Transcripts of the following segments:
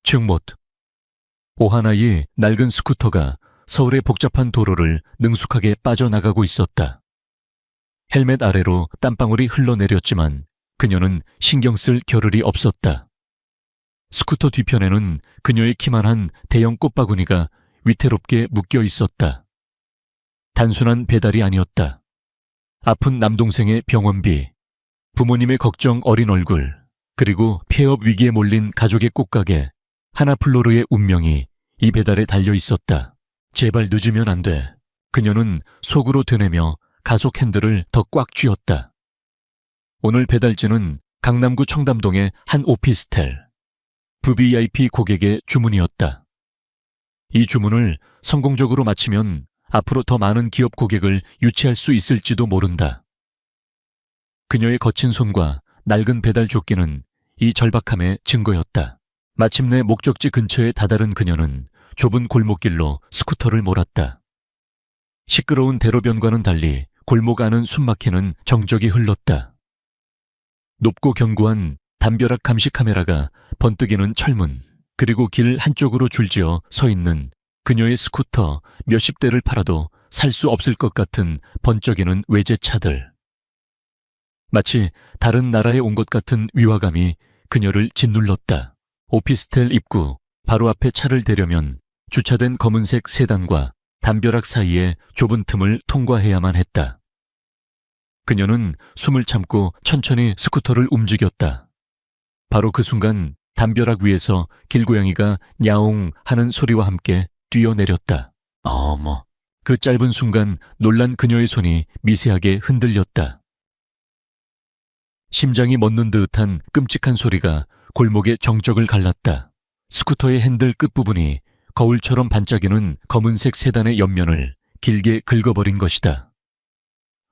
증못. 오하나의 낡은 스쿠터가 서울의 복잡한 도로를 능숙하게 빠져나가고 있었다. 헬멧 아래로 땀방울이 흘러내렸지만 그녀는 신경 쓸 겨를이 없었다. 스쿠터 뒤편에는 그녀의 키만한 대형 꽃바구니가 위태롭게 묶여 있었다. 단순한 배달이 아니었다. 아픈 남동생의 병원비, 부모님의 걱정 어린 얼굴, 그리고 폐업 위기에 몰린 가족의 꽃가게 하나플로르의 운명이 이 배달에 달려 있었다. 제발 늦으면 안 돼. 그녀는 속으로 되뇌며 가속 핸들을 더 꽉 쥐었다. 오늘 배달지는 강남구 청담동의 한 오피스텔. VVIP 고객의 주문이었다. 이 주문을 성공적으로 마치면 앞으로 더 많은 기업 고객을 유치할 수 있을지도 모른다. 그녀의 거친 손과 낡은 배달 조끼는 이 절박함의 증거였다. 마침내 목적지 근처에 다다른 그녀는 좁은 골목길로 스쿠터를 몰았다. 시끄러운 대로변과는 달리 골목 안은 숨막히는 정적이 흘렀다. 높고 견고한 담벼락 감시 카메라가 번뜩이는 철문, 그리고 길 한쪽으로 줄지어 서 있는 그녀의 스쿠터 몇십 대를 팔아도 살 수 없을 것 같은 번쩍이는 외제차들. 마치 다른 나라에 온 것 같은 위화감이 그녀를 짓눌렀다. 오피스텔 입구 바로 앞에 차를 대려면 주차된 검은색 세단과 담벼락 사이의 좁은 틈을 통과해야만 했다. 그녀는 숨을 참고 천천히 스쿠터를 움직였다. 바로 그 순간 담벼락 위에서 길고양이가 야옹 하는 소리와 함께 뛰어내렸다. 어머. 그 짧은 순간 놀란 그녀의 손이 미세하게 흔들렸다. 심장이 멎는 듯한 끔찍한 소리가 골목의 정적을 갈랐다. 스쿠터의 핸들 끝부분이 거울처럼 반짝이는 검은색 세단의 옆면을 길게 긁어버린 것이다.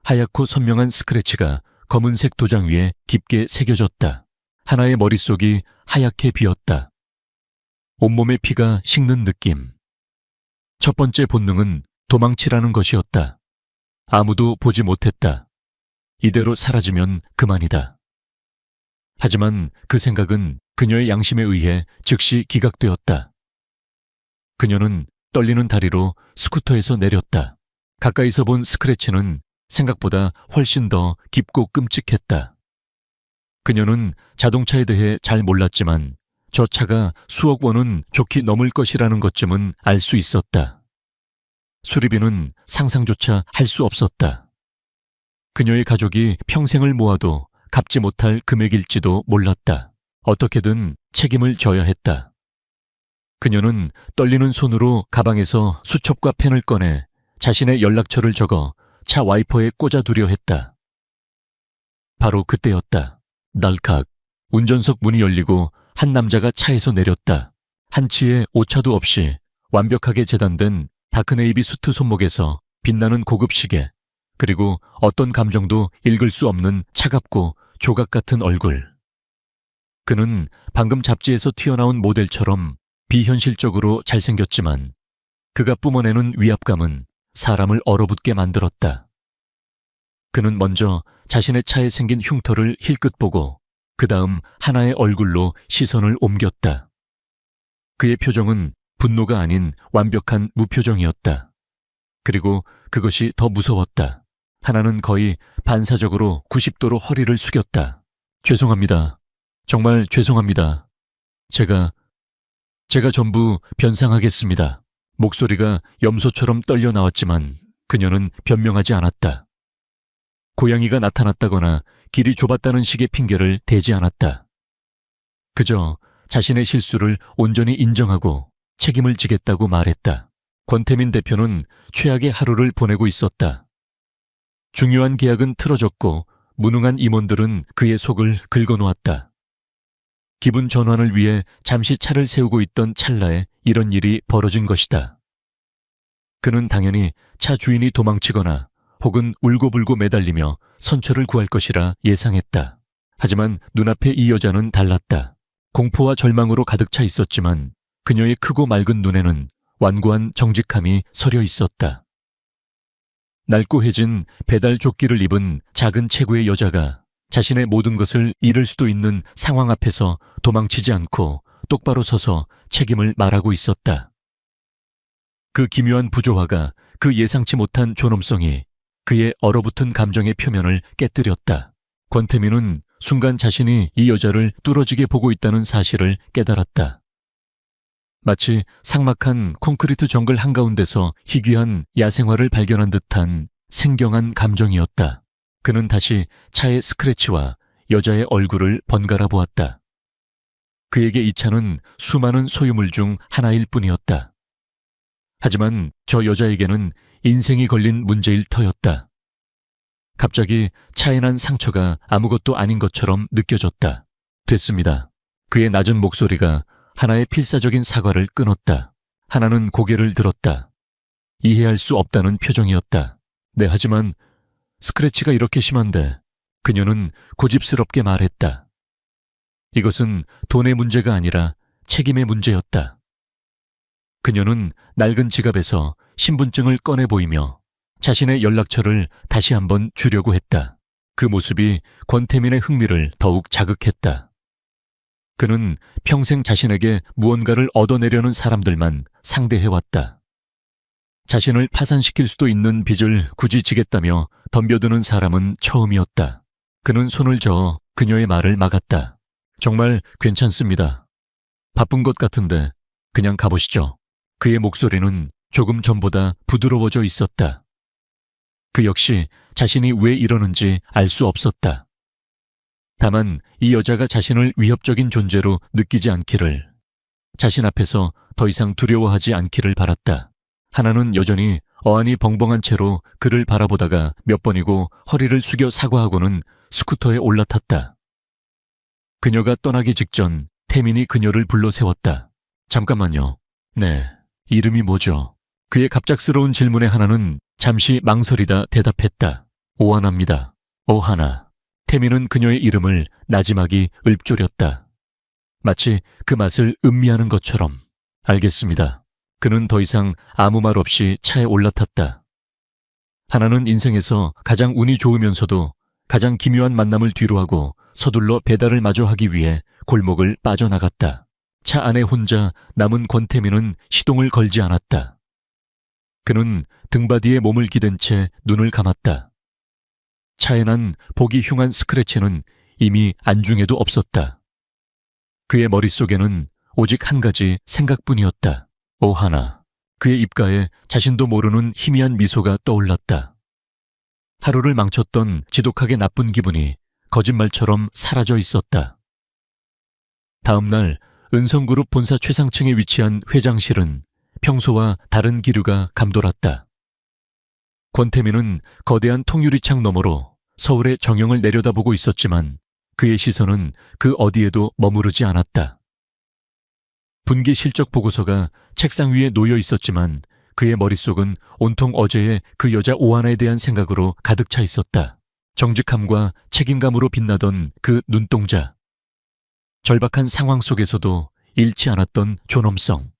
하얗고 선명한 스크래치가 검은색 도장 위에 깊게 새겨졌다. 하나의 머릿속이 하얗게 비었다. 온몸의 피가 식는 느낌. 첫 번째 본능은 도망치라는 것이었다. 아무도 보지 못했다. 이대로 사라지면 그만이다. 하지만 그 생각은 그녀의 양심에 의해 즉시 기각되었다. 그녀는 떨리는 다리로 스쿠터에서 내렸다. 가까이서 본 스크래치는 생각보다 훨씬 더 깊고 끔찍했다. 그녀는 자동차에 대해 잘 몰랐지만 저 차가 수억 원은 좋게 넘을 것이라는 것쯤은 알 수 있었다. 수리비는 상상조차 할 수 없었다. 그녀의 가족이 평생을 모아도 갚지 못할 금액일지도 몰랐다. 어떻게든 책임을 져야 했다. 그녀는 떨리는 손으로 가방에서 수첩과 펜을 꺼내 자신의 연락처를 적어 차 와이퍼에 꽂아두려 했다. 바로 그때였다. 날칵. 운전석 문이 열리고 한 남자가 차에서 내렸다. 한치의 오차도 없이 완벽하게 재단된 다크네이비 수트 손목에서 빛나는 고급 시계, 그리고 어떤 감정도 읽을 수 없는 차갑고 조각 같은 얼굴. 그는 방금 잡지에서 튀어나온 모델처럼 비현실적으로 잘생겼지만 그가 뿜어내는 위압감은 사람을 얼어붙게 만들었다. 그는 먼저 자신의 차에 생긴 흉터를 힐끗 보고 그 다음 하나의 얼굴로 시선을 옮겼다. 그의 표정은 분노가 아닌 완벽한 무표정이었다. 그리고 그것이 더 무서웠다. 하나는 거의 반사적으로 90도로 허리를 숙였다. 죄송합니다. 정말 죄송합니다. 제가 전부 변상하겠습니다. 목소리가 염소처럼 떨려 나왔지만 그녀는 변명하지 않았다. 고양이가 나타났다거나 길이 좁았다는 식의 핑계를 대지 않았다. 그저 자신의 실수를 온전히 인정하고 책임을 지겠다고 말했다. 권태민 대표는 최악의 하루를 보내고 있었다. 중요한 계약은 틀어졌고 무능한 임원들은 그의 속을 긁어놓았다. 기분 전환을 위해 잠시 차를 세우고 있던 찰나에 이런 일이 벌어진 것이다. 그는 당연히 차 주인이 도망치거나 혹은 울고불고 매달리며 선처를 구할 것이라 예상했다. 하지만 눈앞의 이 여자는 달랐다. 공포와 절망으로 가득 차 있었지만 그녀의 크고 맑은 눈에는 완고한 정직함이 서려 있었다. 낡고해진 배달 조끼를 입은 작은 체구의 여자가 자신의 모든 것을 잃을 수도 있는 상황 앞에서 도망치지 않고 똑바로 서서 책임을 말하고 있었다. 그 기묘한 부조화가 그 예상치 못한 존엄성이 그의 얼어붙은 감정의 표면을 깨뜨렸다. 권태민은 순간 자신이 이 여자를 뚫어지게 보고 있다는 사실을 깨달았다. 마치 삭막한 콘크리트 정글 한가운데서 희귀한 야생화를 발견한 듯한 생경한 감정이었다. 그는 다시 차의 스크래치와 여자의 얼굴을 번갈아 보았다. 그에게 이 차는 수많은 소유물 중 하나일 뿐이었다. 하지만 저 여자에게는 인생이 걸린 문제일 터였다. 갑자기 차에 난 상처가 아무것도 아닌 것처럼 느껴졌다. 됐습니다. 그의 낮은 목소리가 하나의 필사적인 사과를 끊었다. 하나는 고개를 들었다. 이해할 수 없다는 표정이었다. 네, 하지만 스크래치가 이렇게 심한데, 그녀는 고집스럽게 말했다. 이것은 돈의 문제가 아니라 책임의 문제였다. 그녀는 낡은 지갑에서 신분증을 꺼내 보이며 자신의 연락처를 다시 한번 주려고 했다. 그 모습이 권태민의 흥미를 더욱 자극했다. 그는 평생 자신에게 무언가를 얻어내려는 사람들만 상대해왔다. 자신을 파산시킬 수도 있는 빚을 굳이 지겠다며 덤벼드는 사람은 처음이었다. 그는 손을 저어 그녀의 말을 막았다. 정말 괜찮습니다. 바쁜 것 같은데 그냥 가보시죠. 그의 목소리는 조금 전보다 부드러워져 있었다. 그 역시 자신이 왜 이러는지 알 수 없었다. 다만 이 여자가 자신을 위협적인 존재로 느끼지 않기를, 자신 앞에서 더 이상 두려워하지 않기를 바랐다. 하나는 여전히 어안이 벙벙한 채로 그를 바라보다가 몇 번이고 허리를 숙여 사과하고는 스쿠터에 올라탔다. 그녀가 떠나기 직전 태민이 그녀를 불러 세웠다. 잠깐만요. 네, 이름이 뭐죠? 그의 갑작스러운 질문에 하나는 잠시 망설이다 대답했다. 오하나입니다. 오하나. 태민은 그녀의 이름을 나지막이 읊조렸다. 마치 그 맛을 음미하는 것처럼. 알겠습니다. 그는 더 이상 아무 말 없이 차에 올라탔다. 하나는 인생에서 가장 운이 좋으면서도 가장 기묘한 만남을 뒤로하고 서둘러 배달을 마저 하기 위해 골목을 빠져나갔다. 차 안에 혼자 남은 권태민은 시동을 걸지 않았다. 그는 등받이에 몸을 기댄 채 눈을 감았다. 차에 난 보기 흉한 스크래치는 이미 안중에도 없었다. 그의 머릿속에는 오직 한 가지 생각뿐이었다. 오하나. 그의 입가에 자신도 모르는 희미한 미소가 떠올랐다. 하루를 망쳤던 지독하게 나쁜 기분이 거짓말처럼 사라져 있었다. 다음 날 은성그룹 본사 최상층에 위치한 회장실은 평소와 다른 기류가 감돌았다. 권태민은 거대한 통유리창 너머로 서울의 정형을 내려다보고 있었지만 그의 시선은 그 어디에도 머무르지 않았다. 분기 실적 보고서가 책상 위에 놓여 있었지만 그의 머릿속은 온통 어제의 그 여자 오하나에 대한 생각으로 가득 차 있었다. 정직함과 책임감으로 빛나던 그 눈동자. 절박한 상황 속에서도 잃지 않았던 존엄성.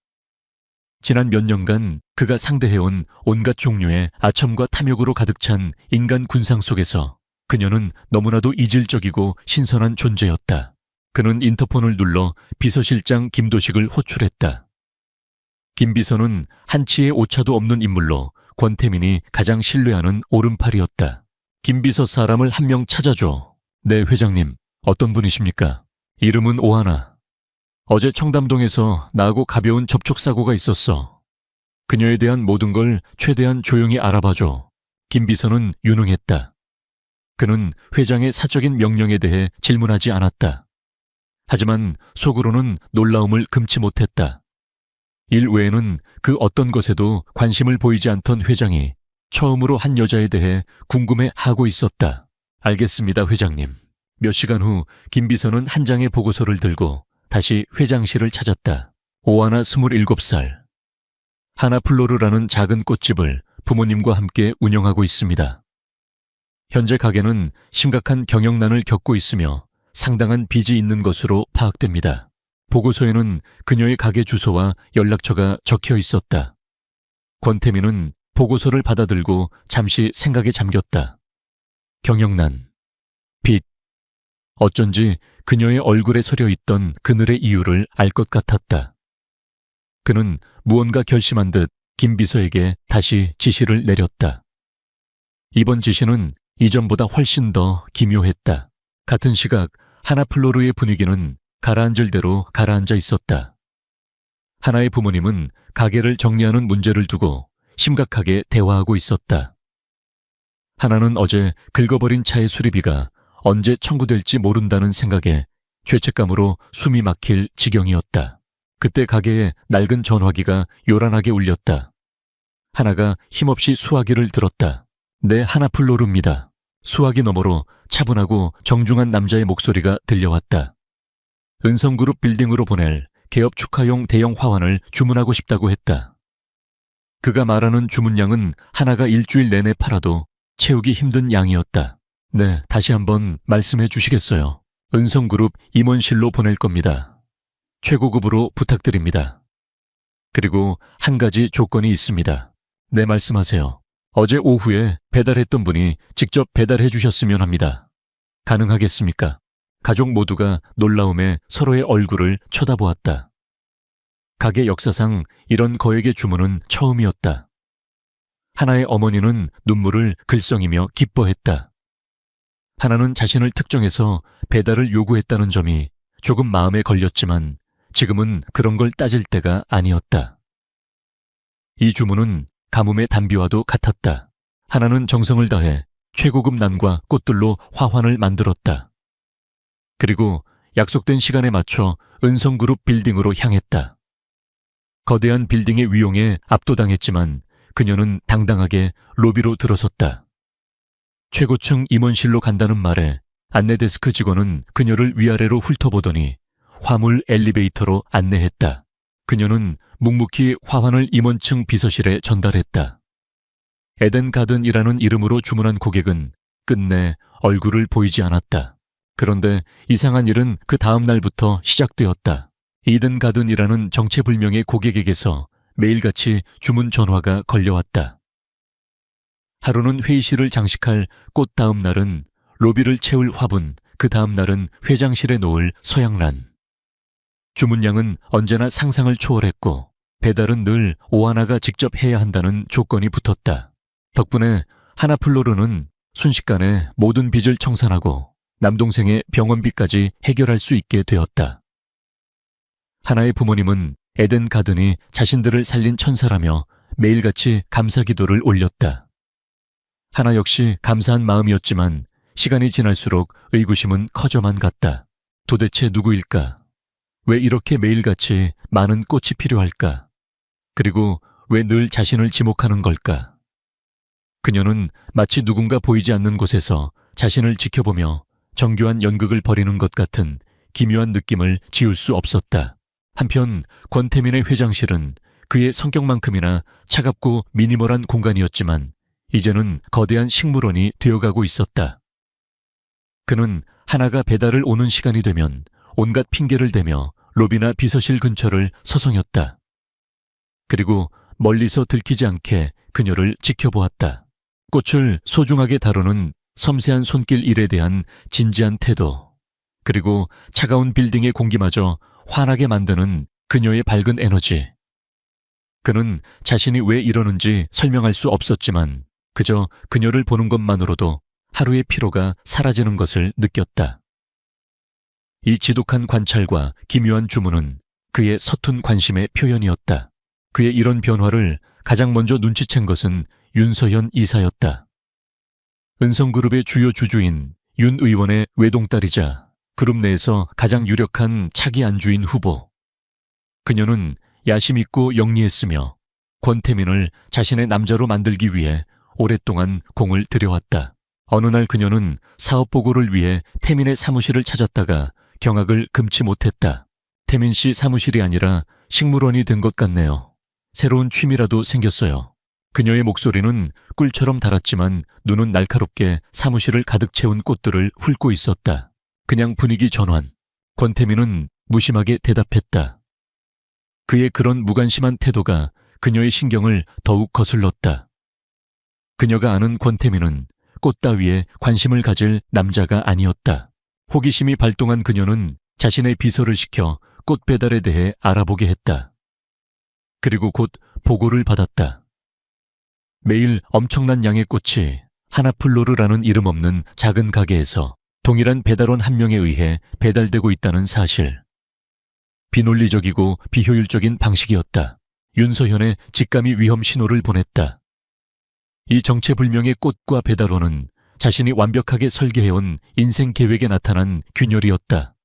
지난 몇 년간 그가 상대해온 온갖 종류의 아첨과 탐욕으로 가득 찬 인간 군상 속에서 그녀는 너무나도 이질적이고 신선한 존재였다. 그는 인터폰을 눌러 비서실장 김도식을 호출했다. 김 비서는 한치의 오차도 없는 인물로 권태민이 가장 신뢰하는 오른팔이었다. 김 비서 사람을 한 명 찾아줘. 네, 회장님. 어떤 분이십니까? 이름은 오하나. 어제 청담동에서 나하고 가벼운 접촉사고가 있었어. 그녀에 대한 모든 걸 최대한 조용히 알아봐줘. 김 비서는 유능했다. 그는 회장의 사적인 명령에 대해 질문하지 않았다. 하지만 속으로는 놀라움을 금치 못했다. 일 외에는 그 어떤 것에도 관심을 보이지 않던 회장이 처음으로 한 여자에 대해 궁금해하고 있었다. 알겠습니다, 회장님. 몇 시간 후 김 비서는 한 장의 보고서를 들고 다시 회장실을 찾았다. 오하나 27살. 하나플로르라는 작은 꽃집을 부모님과 함께 운영하고 있습니다. 현재 가게는 심각한 경영난을 겪고 있으며 상당한 빚이 있는 것으로 파악됩니다. 보고서에는 그녀의 가게 주소와 연락처가 적혀 있었다. 권태민은 보고서를 받아들고 잠시 생각에 잠겼다. 경영난, 빚, 어쩐지 그녀의 얼굴에 서려 있던 그늘의 이유를 알 것 같았다. 그는 무언가 결심한 듯 김 비서에게 다시 지시를 내렸다. 이번 지시는 이전보다 훨씬 더 기묘했다. 같은 시각 하나플로르의 분위기는 가라앉을 대로 가라앉아 있었다. 하나의 부모님은 가게를 정리하는 문제를 두고 심각하게 대화하고 있었다. 하나는 어제 긁어버린 차의 수리비가 언제 청구될지 모른다는 생각에 죄책감으로 숨이 막힐 지경이었다. 그때 가게에 낡은 전화기가 요란하게 울렸다. 하나가 힘없이 수화기를 들었다. 네, 하나플로르입니다. 수화기 너머로 차분하고 정중한 남자의 목소리가 들려왔다. 은성그룹 빌딩으로 보낼 개업 축하용 대형 화환을 주문하고 싶다고 했다. 그가 말하는 주문량은 하나가 일주일 내내 팔아도 채우기 힘든 양이었다. 네, 다시 한번 말씀해 주시겠어요? 은성그룹 임원실로 보낼 겁니다. 최고급으로 부탁드립니다. 그리고 한 가지 조건이 있습니다. 네, 말씀하세요. 어제 오후에 배달했던 분이 직접 배달해 주셨으면 합니다. 가능하겠습니까? 가족 모두가 놀라움에 서로의 얼굴을 쳐다보았다. 가게 역사상 이런 거액의 주문은 처음이었다. 하나의 어머니는 눈물을 글썽이며 기뻐했다. 하나는 자신을 특정해서 배달을 요구했다는 점이 조금 마음에 걸렸지만 지금은 그런 걸 따질 때가 아니었다. 이 주문은 가뭄의 단비와도 같았다. 하나는 정성을 다해 최고급 난과 꽃들로 화환을 만들었다. 그리고 약속된 시간에 맞춰 은성그룹 빌딩으로 향했다. 거대한 빌딩의 위용에 압도당했지만 그녀는 당당하게 로비로 들어섰다. 최고층 임원실로 간다는 말에 안내데스크 직원은 그녀를 위아래로 훑어보더니 화물 엘리베이터로 안내했다. 그녀는 묵묵히 화환을 임원층 비서실에 전달했다. 에덴가든이라는 이름으로 주문한 고객은 끝내 얼굴을 보이지 않았다. 그런데 이상한 일은 그 다음 날부터 시작되었다. 이든가든이라는 정체불명의 고객에게서 매일같이 주문 전화가 걸려왔다. 하루는 회의실을 장식할 꽃, 다음 날은 로비를 채울 화분, 그 다음 날은 회장실에 놓을 서양란. 주문량은 언제나 상상을 초월했고 배달은 늘 오하나가 직접 해야 한다는 조건이 붙었다. 덕분에 하나플로르는 순식간에 모든 빚을 청산하고 남동생의 병원비까지 해결할 수 있게 되었다. 하나의 부모님은 에덴가든이 자신들을 살린 천사라며 매일같이 감사 기도를 올렸다. 하나 역시 감사한 마음이었지만 시간이 지날수록 의구심은 커져만 갔다. 도대체 누구일까? 왜 이렇게 매일같이 많은 꽃이 필요할까? 그리고 왜 늘 자신을 지목하는 걸까? 그녀는 마치 누군가 보이지 않는 곳에서 자신을 지켜보며 정교한 연극을 벌이는 것 같은 기묘한 느낌을 지울 수 없었다. 한편 권태민의 회장실은 그의 성격만큼이나 차갑고 미니멀한 공간이었지만 이제는 거대한 식물원이 되어가고 있었다. 그는 하나가 배달을 오는 시간이 되면 온갖 핑계를 대며 로비나 비서실 근처를 서성였다. 그리고 멀리서 들키지 않게 그녀를 지켜보았다. 꽃을 소중하게 다루는 섬세한 손길 일에 대한 진지한 태도, 그리고 차가운 빌딩의 공기마저 환하게 만드는 그녀의 밝은 에너지. 그는 자신이 왜 이러는지 설명할 수 없었지만 그저 그녀를 보는 것만으로도 하루의 피로가 사라지는 것을 느꼈다. 이 지독한 관찰과 기묘한 주문은 그의 서툰 관심의 표현이었다. 그의 이런 변화를 가장 먼저 눈치챈 것은 윤서현 이사였다. 은성그룹의 주요 주주인 윤 의원의 외동딸이자 그룹 내에서 가장 유력한 차기 안주인 후보. 그녀는 야심 있고 영리했으며 권태민을 자신의 남자로 만들기 위해 오랫동안 공을 들여왔다. 어느 날 그녀는 사업 보고를 위해 태민의 사무실을 찾았다가 경악을 금치 못했다. 태민 씨 사무실이 아니라 식물원이 된 것 같네요. 새로운 취미라도 생겼어요. 그녀의 목소리는 꿀처럼 달았지만 눈은 날카롭게 사무실을 가득 채운 꽃들을 훑고 있었다. 그냥 분위기 전환. 권태민은 무심하게 대답했다. 그의 그런 무관심한 태도가 그녀의 신경을 더욱 거슬렀다. 그녀가 아는 권태민은 꽃 따위에 관심을 가질 남자가 아니었다. 호기심이 발동한 그녀는 자신의 비서를 시켜 꽃 배달에 대해 알아보게 했다. 그리고 곧 보고를 받았다. 매일 엄청난 양의 꽃이 하나플로르라는 이름 없는 작은 가게에서 동일한 배달원 한 명에 의해 배달되고 있다는 사실. 비논리적이고 비효율적인 방식이었다. 윤서현의 직감이 위험 신호를 보냈다. 이 정체불명의 꽃과 배달원은 자신이 완벽하게 설계해온 인생 계획에 나타난 균열이었다.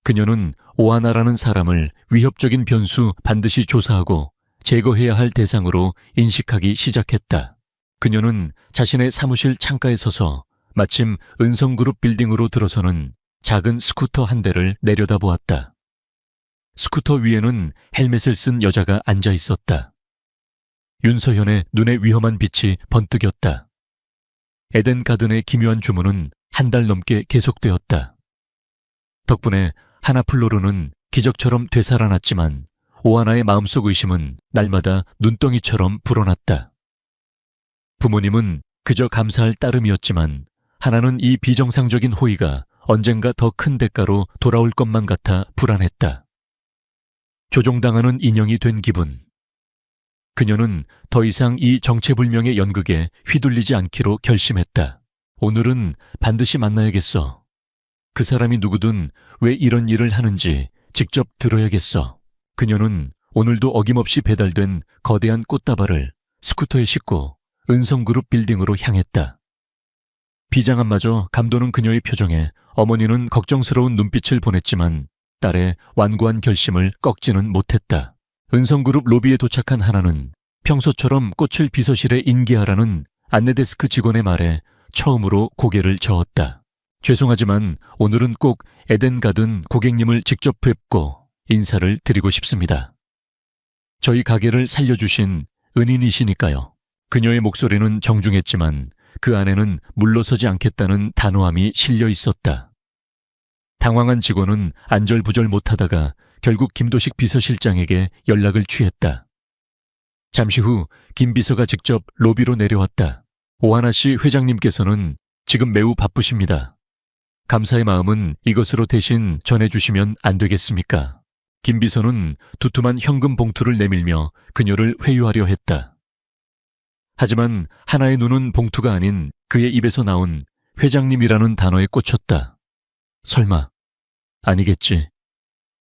그녀는 오하나라는 사람을 위협적인 변수 반드시 조사하고 제거해야 할 대상으로 인식하기 시작했다. 그녀는 자신의 사무실 창가에 서서 마침 은성그룹 빌딩으로 들어서는 작은 스쿠터 한 대를 내려다보았다. 스쿠터 위에는 헬멧을 쓴 여자가 앉아 있었다. 윤서현의 눈에 위험한 빛이 번뜩였다. 에덴 가든의 기묘한 주문은 한 달 넘게 계속되었다. 덕분에 하나플로르는 기적처럼 되살아났지만 오하나의 마음속 의심은 날마다 눈덩이처럼 불어났다. 부모님은 그저 감사할 따름이었지만 하나는 이 비정상적인 호의가 언젠가 더 큰 대가로 돌아올 것만 같아 불안했다. 조종당하는 인형이 된 기분. 그녀는 더 이상 이 정체불명의 연극에 휘둘리지 않기로 결심했다. 오늘은 반드시 만나야겠어. 그 사람이 누구든 왜 이런 일을 하는지 직접 들어야겠어. 그녀는 오늘도 어김없이 배달된 거대한 꽃다발을 스쿠터에 싣고 은성그룹 빌딩으로 향했다. 비장함마저 감도는 그녀의 표정에 어머니는 걱정스러운 눈빛을 보냈지만 딸의 완고한 결심을 꺾지는 못했다. 은성그룹 로비에 도착한 하나는 평소처럼 꽃을 비서실에 인계하라는 안내데스크 직원의 말에 처음으로 고개를 저었다. 죄송하지만 오늘은 꼭 에덴 가든 고객님을 직접 뵙고 인사를 드리고 싶습니다. 저희 가게를 살려주신 은인이시니까요. 그녀의 목소리는 정중했지만 그 안에는 물러서지 않겠다는 단호함이 실려 있었다. 당황한 직원은 안절부절 못하다가 결국 김도식 비서실장에게 연락을 취했다. 잠시 후 김 비서가 직접 로비로 내려왔다. 오하나 씨 회장님께서는 지금 매우 바쁘십니다. 감사의 마음은 이것으로 대신 전해주시면 안 되겠습니까? 김 비서는 두툼한 현금 봉투를 내밀며 그녀를 회유하려 했다. 하지만 하나의 눈은 봉투가 아닌 그의 입에서 나온 회장님이라는 단어에 꽂혔다. 설마, 아니겠지.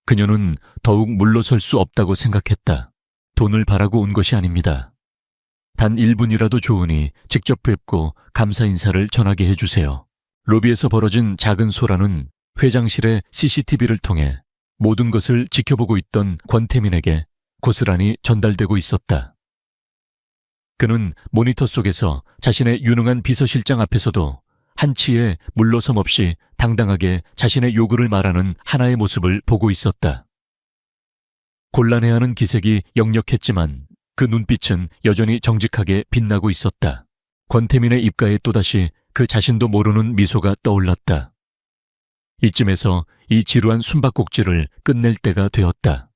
그녀는 더욱 물러설 수 없다고 생각했다. 돈을 바라고 온 것이 아닙니다. 단 1분이라도 좋으니 직접 뵙고 감사 인사를 전하게 해주세요. 로비에서 벌어진 작은 소란은 회장실의 CCTV를 통해 모든 것을 지켜보고 있던 권태민에게 고스란히 전달되고 있었다. 그는 모니터 속에서 자신의 유능한 비서실장 앞에서도 한치의 물러섬 없이 당당하게 자신의 요구를 말하는 하나의 모습을 보고 있었다. 곤란해하는 기색이 역력했지만 그 눈빛은 여전히 정직하게 빛나고 있었다. 권태민의 입가에 또다시 그 자신도 모르는 미소가 떠올랐다. 이쯤에서 이 지루한 숨바꼭질을 끝낼 때가 되었다.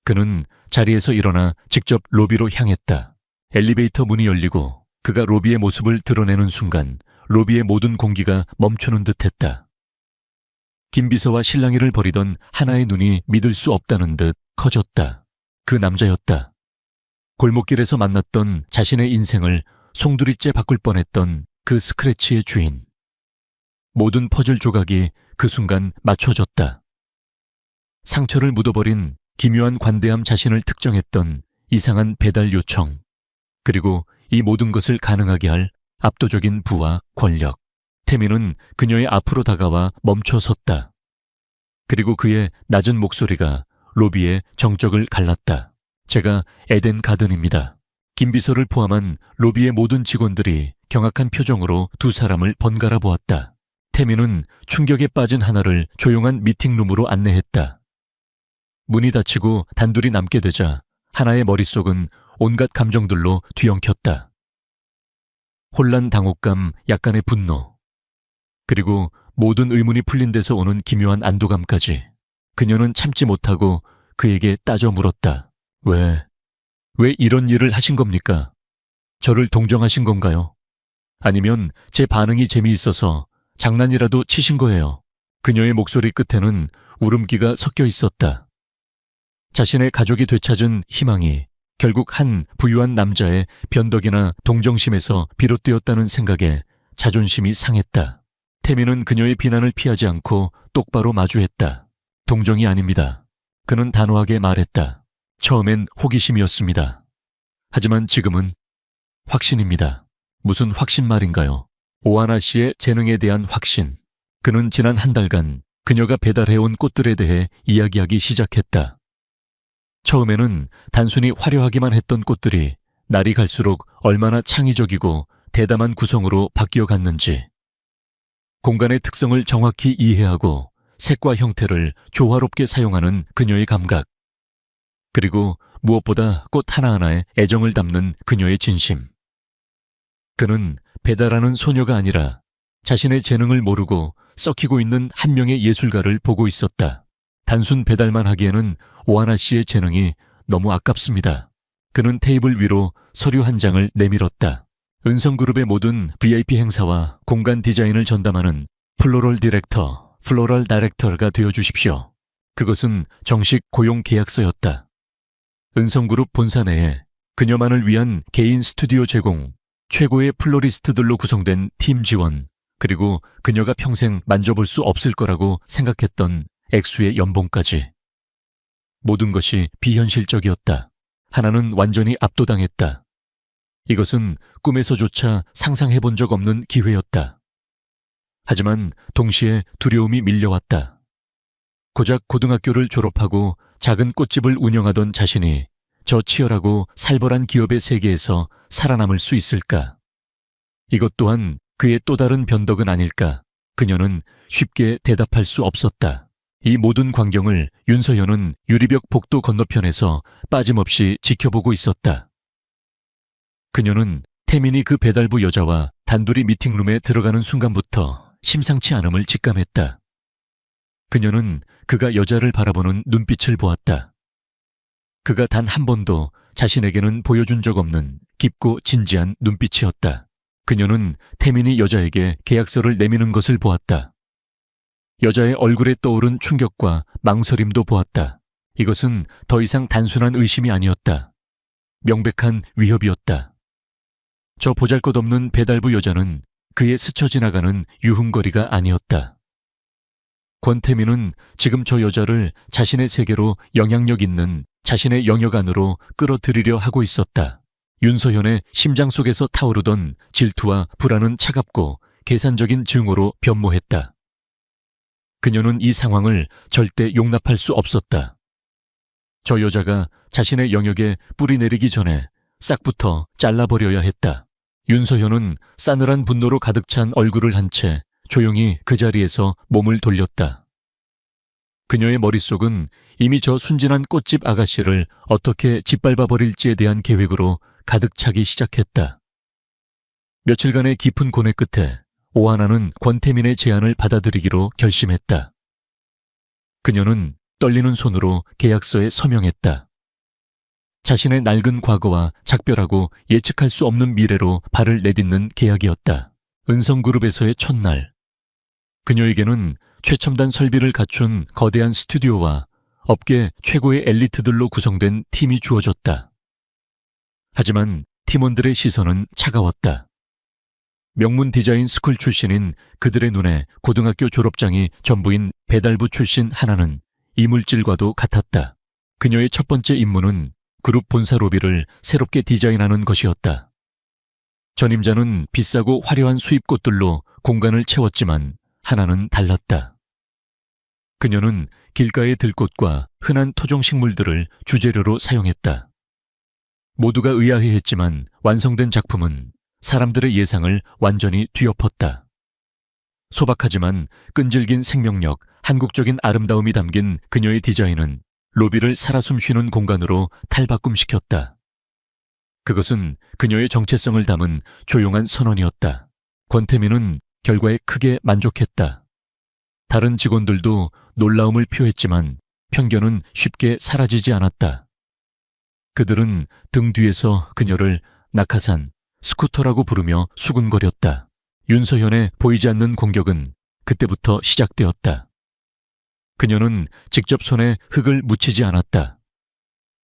그는 자리에서 일어나 직접 로비로 향했다. 엘리베이터 문이 열리고 그가 로비의 모습을 드러내는 순간 로비의 모든 공기가 멈추는 듯했다. 김 비서와 실랑이를 벌이던 하나의 눈이 믿을 수 없다는 듯 커졌다. 그 남자였다. 골목길에서 만났던 자신의 인생을 송두리째 바꿀 뻔했던 그 스크래치의 주인. 모든 퍼즐 조각이 그 순간 맞춰졌다. 상처를 묻어버린 기묘한 관대함 자신을 특정했던 이상한 배달 요청, 그리고 이 모든 것을 가능하게 할 압도적인 부와 권력. 태민은 그녀의 앞으로 다가와 멈춰 섰다. 그리고 그의 낮은 목소리가 로비의 정적을 갈랐다. 제가 에덴 가든입니다. 김 비서를 포함한 로비의 모든 직원들이 경악한 표정으로 두 사람을 번갈아 보았다. 태민은 충격에 빠진 하나를 조용한 미팅룸으로 안내했다. 문이 닫히고 단둘이 남게 되자 하나의 머릿속은 온갖 감정들로 뒤엉켰다. 혼란, 당혹감, 약간의 분노, 그리고 모든 의문이 풀린 데서 오는 기묘한 안도감까지. 그녀는 참지 못하고 그에게 따져 물었다. 왜 이런 일을 하신 겁니까? 저를 동정하신 건가요? 아니면 제 반응이 재미있어서 장난이라도 치신 거예요. 그녀의 목소리 끝에는 울음기가 섞여 있었다. 자신의 가족이 되찾은 희망이 결국 한 부유한 남자의 변덕이나 동정심에서 비롯되었다는 생각에 자존심이 상했다. 태미는 그녀의 비난을 피하지 않고 똑바로 마주했다. 동정이 아닙니다. 그는 단호하게 말했다. 처음엔 호기심이었습니다. 하지만 지금은 확신입니다. 무슨 확신 말인가요? 오하나 씨의 재능에 대한 확신. 그는 지난 한 달간 그녀가 배달해온 꽃들에 대해 이야기하기 시작했다. 처음에는 단순히 화려하기만 했던 꽃들이 날이 갈수록 얼마나 창의적이고 대담한 구성으로 바뀌어갔는지, 공간의 특성을 정확히 이해하고 색과 형태를 조화롭게 사용하는 그녀의 감각, 그리고 무엇보다 꽃 하나하나에 애정을 담는 그녀의 진심. 그는 배달하는 소녀가 아니라 자신의 재능을 모르고 썩히고 있는 한 명의 예술가를 보고 있었다. 단순 배달만 하기에는 오하나 씨의 재능이 너무 아깝습니다. 그는 테이블 위로 서류 한 장을 내밀었다. 은성그룹의 모든 VIP 행사와 공간 디자인을 전담하는 플로럴 다이렉터가 되어주십시오. 그것은 정식 고용 계약서였다. 은성그룹 본사 내에 그녀만을 위한 개인 스튜디오 제공, 최고의 플로리스트들로 구성된 팀 지원, 그리고 그녀가 평생 만져볼 수 없을 거라고 생각했던 액수의 연봉까지. 모든 것이 비현실적이었다. 하나는 완전히 압도당했다. 이것은 꿈에서조차 상상해본 적 없는 기회였다. 하지만 동시에 두려움이 밀려왔다. 고작 고등학교를 졸업하고 작은 꽃집을 운영하던 자신이 저 치열하고 살벌한 기업의 세계에서 살아남을 수 있을까? 이것 또한 그의 또 다른 변덕은 아닐까? 그녀는 쉽게 대답할 수 없었다. 이 모든 광경을 윤서현은 유리벽 복도 건너편에서 빠짐없이 지켜보고 있었다. 그녀는 태민이 그 배달부 여자와 단둘이 미팅룸에 들어가는 순간부터 심상치 않음을 직감했다. 그녀는 그가 여자를 바라보는 눈빛을 보았다. 그가 단 한 번도 자신에게는 보여준 적 없는 깊고 진지한 눈빛이었다. 그녀는 태민이 여자에게 계약서를 내미는 것을 보았다. 여자의 얼굴에 떠오른 충격과 망설임도 보았다. 이것은 더 이상 단순한 의심이 아니었다. 명백한 위협이었다. 저 보잘것없는 배달부 여자는 그의 스쳐 지나가는 유흥거리가 아니었다. 권태민은 지금 저 여자를 자신의 세계로 영향력 있는 자신의 영역 안으로 끌어들이려 하고 있었다. 윤서현의 심장 속에서 타오르던 질투와 불안은 차갑고 계산적인 증오로 변모했다. 그녀는 이 상황을 절대 용납할 수 없었다. 저 여자가 자신의 영역에 뿌리 내리기 전에 싹부터 잘라버려야 했다. 윤서현은 싸늘한 분노로 가득 찬 얼굴을 한 채 조용히 그 자리에서 몸을 돌렸다. 그녀의 머릿속은 이미 저 순진한 꽃집 아가씨를 어떻게 짓밟아 버릴지에 대한 계획으로 가득 차기 시작했다. 며칠간의 깊은 고뇌 끝에 오하나는 권태민의 제안을 받아들이기로 결심했다. 그녀는 떨리는 손으로 계약서에 서명했다. 자신의 낡은 과거와 작별하고 예측할 수 없는 미래로 발을 내딛는 계약이었다. 은성그룹에서의 첫날, 그녀에게는 최첨단 설비를 갖춘 거대한 스튜디오와 업계 최고의 엘리트들로 구성된 팀이 주어졌다. 하지만 팀원들의 시선은 차가웠다. 명문 디자인 스쿨 출신인 그들의 눈에 고등학교 졸업장이 전부인 배달부 출신 하나는 이물질과도 같았다. 그녀의 첫 번째 임무는 그룹 본사 로비를 새롭게 디자인하는 것이었다. 전임자는 비싸고 화려한 수입꽃들로 공간을 채웠지만 하나는 달랐다. 그녀는 길가의 들꽃과 흔한 토종식물들을 주재료로 사용했다. 모두가 의아해했지만 완성된 작품은 사람들의 예상을 완전히 뒤엎었다. 소박하지만 끈질긴 생명력, 한국적인 아름다움이 담긴 그녀의 디자인은 로비를 살아 숨쉬는 공간으로 탈바꿈시켰다. 그것은 그녀의 정체성을 담은 조용한 선언이었다. 권태민은 결과에 크게 만족했다. 다른 직원들도 놀라움을 표했지만 편견은 쉽게 사라지지 않았다. 그들은 등 뒤에서 그녀를 낙하산, 스쿠터라고 부르며 수군거렸다. 윤서현의 보이지 않는 공격은 그때부터 시작되었다. 그녀는 직접 손에 흙을 묻히지 않았다.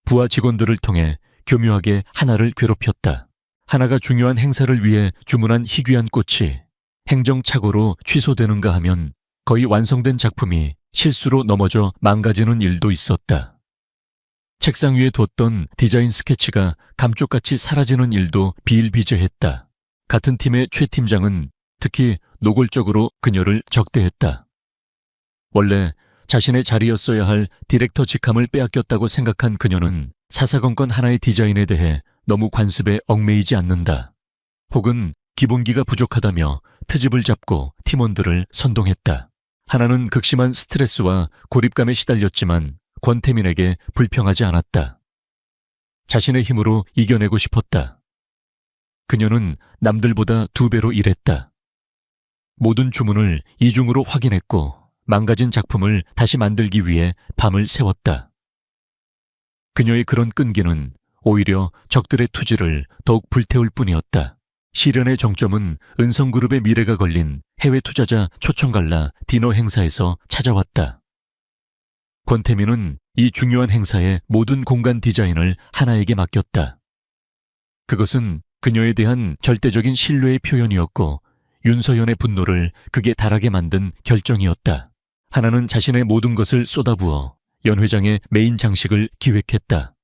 부하 직원들을 통해 교묘하게 하나를 괴롭혔다. 하나가 중요한 행사를 위해 주문한 희귀한 꽃이 행정착오로 취소되는가 하면 거의 완성된 작품이 실수로 넘어져 망가지는 일도 있었다. 책상 위에 뒀던 디자인 스케치가 감쪽같이 사라지는 일도 비일비재했다. 같은 팀의 최 팀장은 특히 노골적으로 그녀를 적대했다. 원래 자신의 자리였어야 할 디렉터 직함을 빼앗겼다고 생각한 그녀는 사사건건 하나의 디자인에 대해 너무 관습에 얽매이지 않는다. 혹은 기본기가 부족하다며 트집을 잡고 팀원들을 선동했다. 하나는 극심한 스트레스와 고립감에 시달렸지만 권태민에게 불평하지 않았다. 자신의 힘으로 이겨내고 싶었다. 그녀는 남들보다 2배로 일했다. 모든 주문을 이중으로 확인했고 망가진 작품을 다시 만들기 위해 밤을 새웠다. 그녀의 그런 끈기는 오히려 적들의 투지를 더욱 불태울 뿐이었다. 시련의 정점은 은성그룹의 미래가 걸린 해외 투자자 초청갈라 디너 행사에서 찾아왔다. 권태민은 이 중요한 행사의 모든 공간 디자인을 하나에게 맡겼다. 그것은 그녀에 대한 절대적인 신뢰의 표현이었고 윤서현의 분노를 극에 달하게 만든 결정이었다. 하나는 자신의 모든 것을 쏟아부어 연 회장의 메인 장식을 기획했다.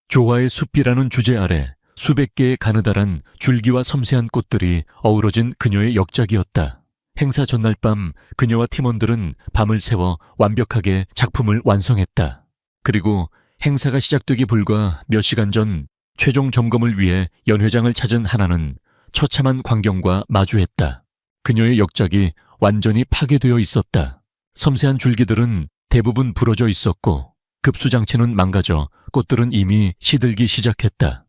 조화의 숲이라는 주제 아래 수백 개의 가느다란 줄기와 섬세한 꽃들이 어우러진 그녀의 역작이었다. 행사 전날 밤 그녀와 팀원들은 밤을 새워 완벽하게 작품을 완성했다. 그리고 행사가 시작되기 불과 몇 시간 전 최종 점검을 위해 연 회장을 찾은 하나는 처참한 광경과 마주했다. 그녀의 역작이 완전히 파괴되어 있었다. 섬세한 줄기들은 대부분 부러져 있었고 급수장치는 망가져 꽃들은 이미 시들기 시작했다.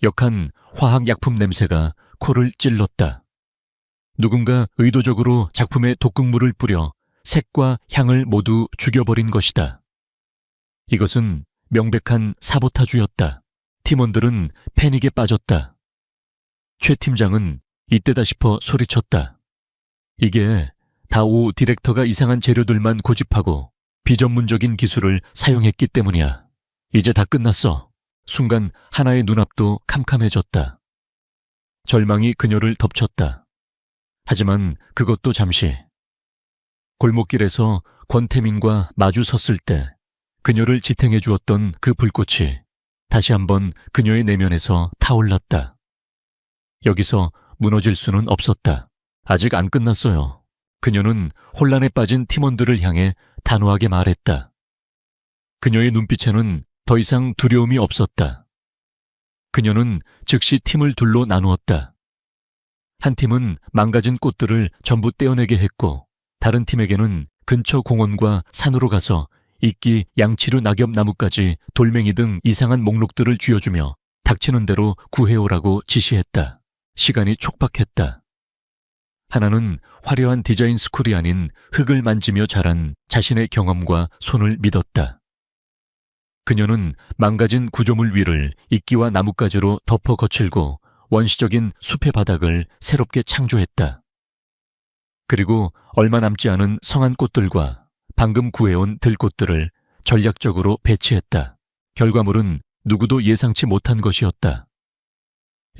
역한 화학약품 냄새가 코를 찔렀다. 누군가 의도적으로 작품에 독극물을 뿌려 색과 향을 모두 죽여버린 것이다. 이것은 명백한 사보타주였다. 팀원들은 패닉에 빠졌다. 최 팀장은 이때다 싶어 소리쳤다. 이게 다 오 디렉터가 이상한 재료들만 고집하고 비전문적인 기술을 사용했기 때문이야. 이제 다 끝났어. 순간 하나의 눈앞도 캄캄해졌다. 절망이 그녀를 덮쳤다. 하지만 그것도 잠시. 골목길에서 권태민과 마주 섰을 때 그녀를 지탱해 주었던 그 불꽃이 다시 한번 그녀의 내면에서 타올랐다. 여기서 무너질 수는 없었다. 아직 안 끝났어요. 그녀는 혼란에 빠진 팀원들을 향해 단호하게 말했다. 그녀의 눈빛에는 더 이상 두려움이 없었다. 그녀는 즉시 팀을 둘로 나누었다. 한 팀은 망가진 꽃들을 전부 떼어내게 했고 다른 팀에게는 근처 공원과 산으로 가서 이끼, 양치류 낙엽나무까지 돌멩이 등 이상한 목록들을 쥐어주며 닥치는 대로 구해오라고 지시했다. 시간이 촉박했다. 하나는 화려한 디자인 스쿨이 아닌 흙을 만지며 자란 자신의 경험과 손을 믿었다. 그녀는 망가진 구조물 위를 이끼와 나뭇가지로 덮어 거칠고 원시적인 숲의 바닥을 새롭게 창조했다. 그리고 얼마 남지 않은 성한 꽃들과 방금 구해온 들꽃들을 전략적으로 배치했다. 결과물은 누구도 예상치 못한 것이었다.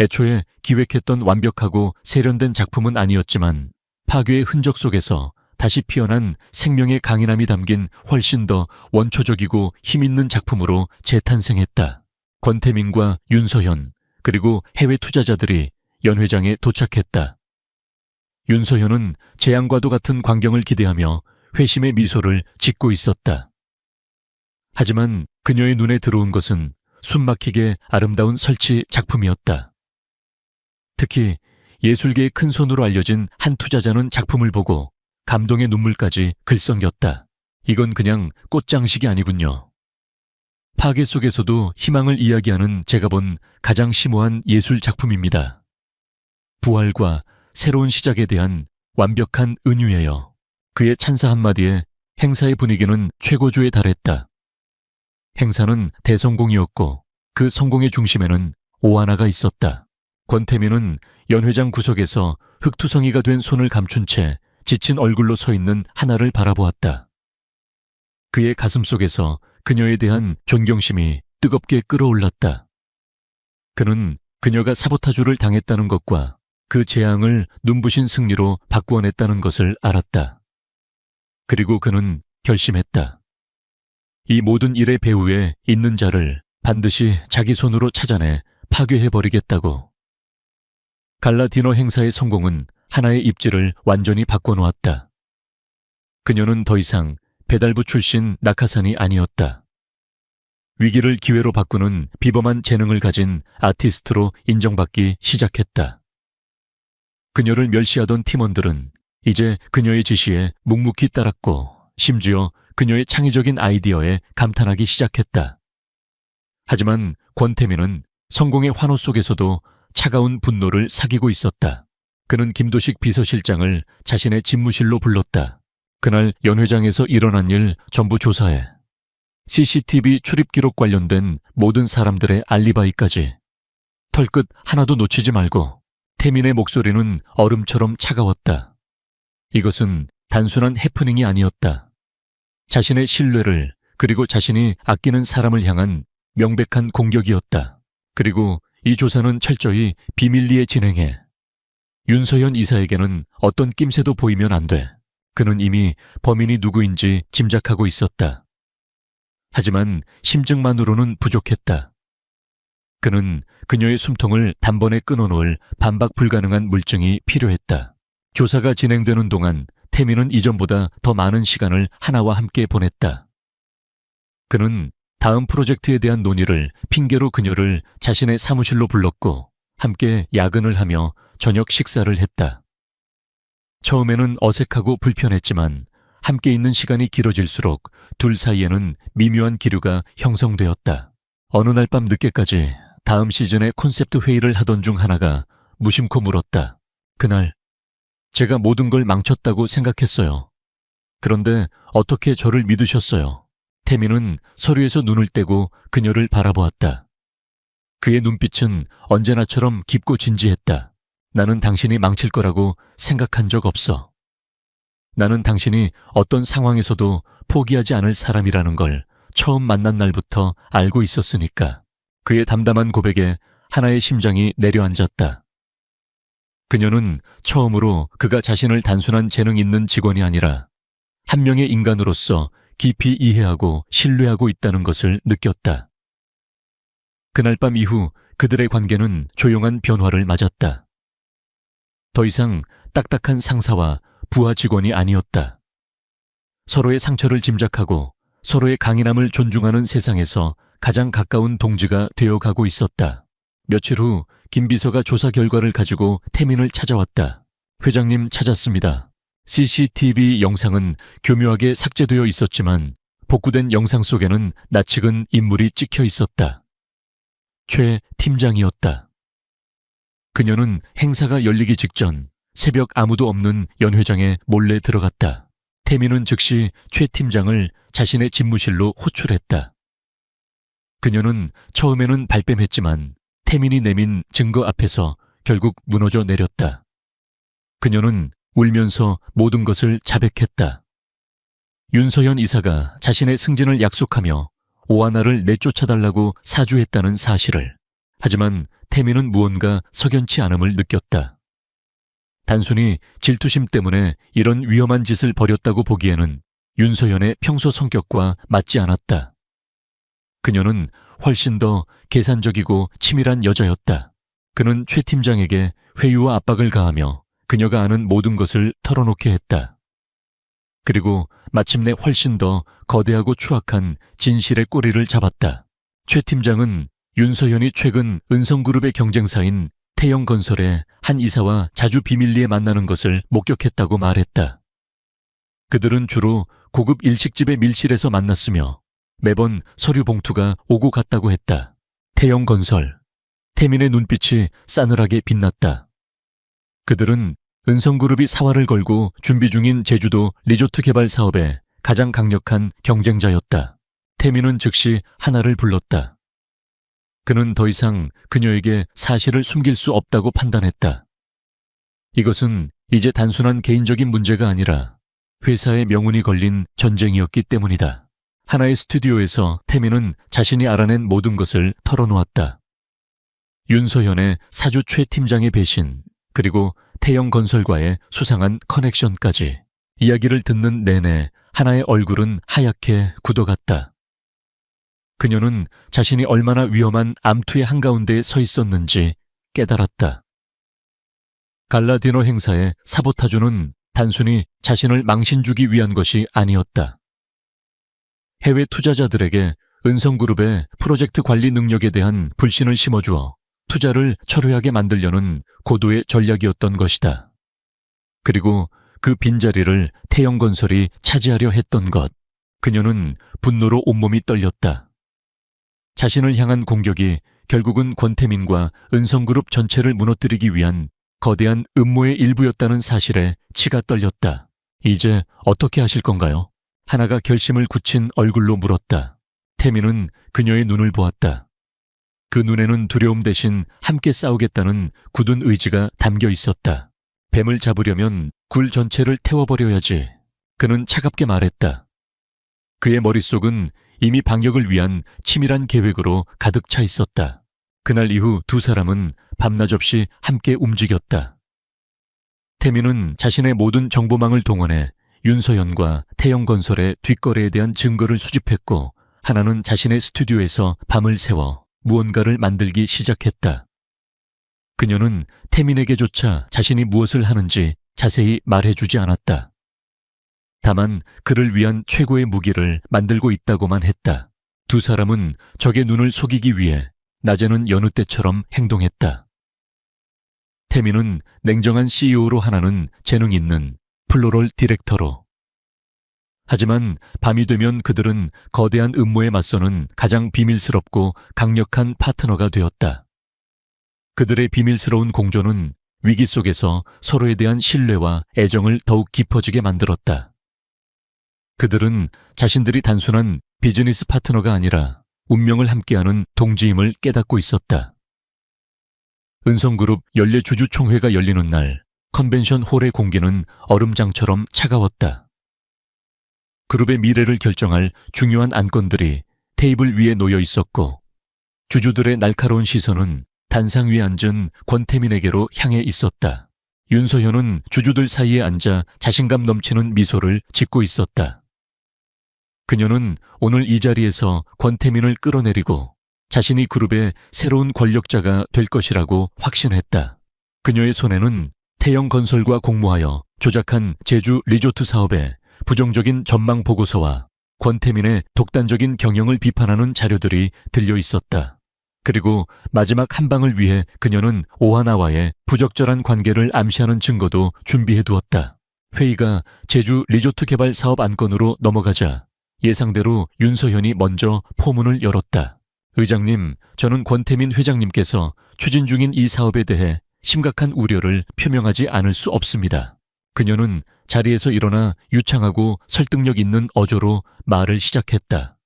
애초에 기획했던 완벽하고 세련된 작품은 아니었지만 파괴의 흔적 속에서 다시 피어난 생명의 강인함이 담긴 훨씬 더 원초적이고 힘있는 작품으로 재탄생했다. 권태민과 윤서현 그리고 해외 투자자들이 연 회장에 도착했다. 윤서현은 재앙과도 같은 광경을 기대하며 회심의 미소를 짓고 있었다. 하지만 그녀의 눈에 들어온 것은 숨막히게 아름다운 설치 작품이었다. 특히 예술계의 큰 손으로 알려진 한 투자자는 작품을 보고 감동의 눈물까지 글썽였다. 이건 그냥 꽃장식이 아니군요. 파괴 속에서도 희망을 이야기하는 제가 본 가장 심오한 예술 작품입니다. 부활과 새로운 시작에 대한 완벽한 은유예요. 그의 찬사 한마디에 행사의 분위기는 최고조에 달했다. 행사는 대성공이었고 그 성공의 중심에는 오하나가 있었다. 권태민은 연 회장 구석에서 흙투성이가 된 손을 감춘 채 지친 얼굴로 서 있는 하나를 바라보았다. 그의 가슴 속에서 그녀에 대한 존경심이 뜨겁게 끓어올랐다. 그는 그녀가 사보타주를 당했다는 것과 그 재앙을 눈부신 승리로 바꾸어냈다는 것을 알았다. 그리고 그는 결심했다. 이 모든 일의 배후에 있는 자를 반드시 자기 손으로 찾아내 파괴해버리겠다고. 갈라 디너 행사의 성공은 하나의 입지를 완전히 바꿔놓았다. 그녀는 더 이상 배달부 출신 낙하산이 아니었다. 위기를 기회로 바꾸는 비범한 재능을 가진 아티스트로 인정받기 시작했다. 그녀를 멸시하던 팀원들은 이제 그녀의 지시에 묵묵히 따랐고 심지어 그녀의 창의적인 아이디어에 감탄하기 시작했다. 하지만 권태민은 성공의 환호 속에서도 차가운 분노를 사귀고 있었다. 그는 김도식 비서실장을 자신의 집무실로 불렀다. 그날 연 회장에서 일어난 일 전부 조사해. CCTV 출입 기록 관련된 모든 사람들의 알리바이까지. 털끝 하나도 놓치지 말고. 태민의 목소리는 얼음처럼 차가웠다. 이것은 단순한 해프닝이 아니었다. 자신의 신뢰를 그리고 자신이 아끼는 사람을 향한 명백한 공격이었다. 그리고 이 조사는 철저히 비밀리에 진행해. 윤서현 이사에게는 어떤 낌새도 보이면 안 돼. 그는 이미 범인이 누구인지 짐작하고 있었다. 하지만 심증만으로는 부족했다. 그는 그녀의 숨통을 단번에 끊어놓을 반박 불가능한 물증이 필요했다. 조사가 진행되는 동안 태민은 이전보다 더 많은 시간을 하나와 함께 보냈다. 그는 다음 프로젝트에 대한 논의를 핑계로 그녀를 자신의 사무실로 불렀고 함께 야근을 하며 저녁 식사를 했다. 처음에는 어색하고 불편했지만 함께 있는 시간이 길어질수록 둘 사이에는 미묘한 기류가 형성되었다. 어느 날 밤 늦게까지 다음 시즌의 콘셉트 회의를 하던 중 하나가 무심코 물었다. 그날 제가 모든 걸 망쳤다고 생각했어요. 그런데 어떻게 저를 믿으셨어요? 태민은 서류에서 눈을 떼고 그녀를 바라보았다. 그의 눈빛은 언제나처럼 깊고 진지했다. 나는 당신이 망칠 거라고 생각한 적 없어. 나는 당신이 어떤 상황에서도 포기하지 않을 사람이라는 걸 처음 만난 날부터 알고 있었으니까. 그의 담담한 고백에 하나의 심장이 내려앉았다. 그녀는 처음으로 그가 자신을 단순한 재능 있는 직원이 아니라 한 명의 인간으로서 깊이 이해하고 신뢰하고 있다는 것을 느꼈다. 그날 밤 이후 그들의 관계는 조용한 변화를 맞았다. 더 이상 딱딱한 상사와 부하 직원이 아니었다. 서로의 상처를 짐작하고 서로의 강인함을 존중하는 세상에서 가장 가까운 동지가 되어가고 있었다. 며칠 후 김 비서가 조사 결과를 가지고 태민을 찾아왔다. 회장님 찾았습니다. CCTV 영상은 교묘하게 삭제되어 있었지만 복구된 영상 속에는 낯익은 인물이 찍혀 있었다. 최 팀장이었다. 그녀는 행사가 열리기 직전 새벽 아무도 없는 연 회장에 몰래 들어갔다. 태민은 즉시 최 팀장을 자신의 집무실로 호출했다. 그녀는 처음에는 발뺌했지만 태민이 내민 증거 앞에서 결국 무너져 내렸다. 그녀는 울면서 모든 것을 자백했다. 윤서현 이사가 자신의 승진을 약속하며 오하나를 내쫓아달라고 사주했다는 사실을. 하지만 태민은 무언가 석연치 않음을 느꼈다. 단순히 질투심 때문에 이런 위험한 짓을 벌였다고 보기에는 윤서현의 평소 성격과 맞지 않았다. 그녀는 훨씬 더 계산적이고 치밀한 여자였다. 그는 최 팀장에게 회유와 압박을 가하며 그녀가 아는 모든 것을 털어놓게 했다. 그리고 마침내 훨씬 더 거대하고 추악한 진실의 꼬리를 잡았다. 최 팀장은 윤서현이 최근 은성그룹의 경쟁사인 태영건설의 한 이사와 자주 비밀리에 만나는 것을 목격했다고 말했다. 그들은 주로 고급 일식집의 밀실에서 만났으며 매번 서류 봉투가 오고 갔다고 했다. 태영건설. 태민의 눈빛이 싸늘하게 빛났다. 그들은 은성그룹이 사활을 걸고 준비 중인 제주도 리조트 개발 사업의 가장 강력한 경쟁자였다. 태민은 즉시 하나를 불렀다. 그는 더 이상 그녀에게 사실을 숨길 수 없다고 판단했다. 이것은 이제 단순한 개인적인 문제가 아니라 회사의 명운이 걸린 전쟁이었기 때문이다. 하나의 스튜디오에서 태민은 자신이 알아낸 모든 것을 털어놓았다. 윤서현의 사주 최 팀장의 배신, 그리고 태영건설과의 수상한 커넥션까지. 이야기를 듣는 내내 하나의 얼굴은 하얗게 굳어갔다. 그녀는 자신이 얼마나 위험한 암투의 한가운데에 서 있었는지 깨달았다. 갈라 디너 행사의 사보타주는 단순히 자신을 망신주기 위한 것이 아니었다. 해외 투자자들에게 은성그룹의 프로젝트 관리 능력에 대한 불신을 심어주어 투자를 철회하게 만들려는 고도의 전략이었던 것이다. 그리고 그 빈자리를 태영건설이 차지하려 했던 것. 그녀는 분노로 온몸이 떨렸다. 자신을 향한 공격이 결국은 권태민과 은성그룹 전체를 무너뜨리기 위한 거대한 음모의 일부였다는 사실에 치가 떨렸다. 이제 어떻게 하실 건가요? 하나가 결심을 굳힌 얼굴로 물었다. 태민은 그녀의 눈을 보았다. 그 눈에는 두려움 대신 함께 싸우겠다는 굳은 의지가 담겨 있었다. 뱀을 잡으려면 굴 전체를 태워버려야지. 그는 차갑게 말했다. 그의 머릿속은 이미 방역을 위한 치밀한 계획으로 가득 차 있었다. 그날 이후 두 사람은 밤낮 없이 함께 움직였다. 태민은 자신의 모든 정보망을 동원해 윤서현과 태영건설의 뒷거래에 대한 증거를 수집했고, 하나는 자신의 스튜디오에서 밤을 새워 무언가를 만들기 시작했다. 그녀는 태민에게조차 자신이 무엇을 하는지 자세히 말해주지 않았다. 다만 그를 위한 최고의 무기를 만들고 있다고만 했다. 두 사람은 적의 눈을 속이기 위해 낮에는 여느 때처럼 행동했다. 태민은 냉정한 CEO로, 하나는 재능 있는 플로럴 디렉터로. 하지만 밤이 되면 그들은 거대한 음모에 맞서는 가장 비밀스럽고 강력한 파트너가 되었다. 그들의 비밀스러운 공조는 위기 속에서 서로에 대한 신뢰와 애정을 더욱 깊어지게 만들었다. 그들은 자신들이 단순한 비즈니스 파트너가 아니라 운명을 함께하는 동지임을 깨닫고 있었다. 은성그룹 연례 주주총회가 열리는 날, 컨벤션 홀의 공기는 얼음장처럼 차가웠다. 그룹의 미래를 결정할 중요한 안건들이 테이블 위에 놓여 있었고, 주주들의 날카로운 시선은 단상 위에 앉은 권태민에게로 향해 있었다. 윤서현은 주주들 사이에 앉아 자신감 넘치는 미소를 짓고 있었다. 그녀는 오늘 이 자리에서 권태민을 끌어내리고 자신이 그룹의 새로운 권력자가 될 것이라고 확신했다. 그녀의 손에는 태영건설과 공모하여 조작한 제주 리조트 사업의 부정적인 전망 보고서와 권태민의 독단적인 경영을 비판하는 자료들이 들려 있었다. 그리고 마지막 한 방을 위해 그녀는 오하나와의 부적절한 관계를 암시하는 증거도 준비해 두었다. 회의가 제주 리조트 개발 사업 안건으로 넘어가자 예상대로 윤서현이 먼저 포문을 열었다. 의장님, 저는 권태민 회장님께서 추진 중인 이 사업에 대해 심각한 우려를 표명하지 않을 수 없습니다. 그녀는 자리에서 일어나 유창하고 설득력 있는 어조로 말을 시작했다.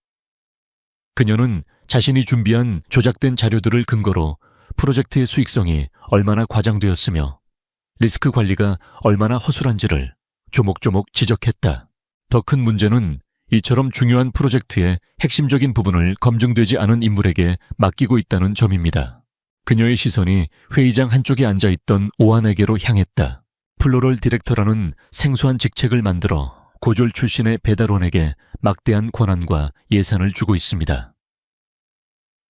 그녀는 자신이 준비한 조작된 자료들을 근거로 프로젝트의 수익성이 얼마나 과장되었으며 리스크 관리가 얼마나 허술한지를 조목조목 지적했다. 더 큰 문제는 이처럼 중요한 프로젝트의 핵심적인 부분을 검증되지 않은 인물에게 맡기고 있다는 점입니다. 그녀의 시선이 회의장 한쪽에 앉아있던 오한에게로 향했다. 플로럴 디렉터라는 생소한 직책을 만들어 고졸 출신의 배달원에게 막대한 권한과 예산을 주고 있습니다.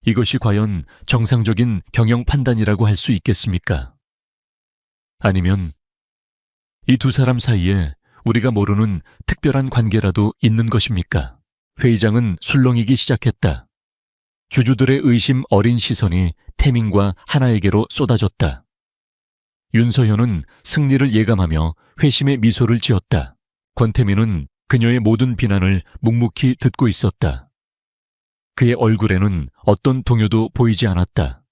이것이 과연 정상적인 경영 판단이라고 할 수 있겠습니까? 아니면 이 두 사람 사이에 우리가 모르는 특별한 관계라도 있는 것입니까? 회의장은 술렁이기 시작했다. 주주들의 의심 어린 시선이 태민과 하나에게로 쏟아졌다. 윤서현은 승리를 예감하며 회심의 미소를 지었다. 권태민은 그녀의 모든 비난을 묵묵히 듣고 있었다. 그의 얼굴에는 어떤 동요도 보이지 않았다.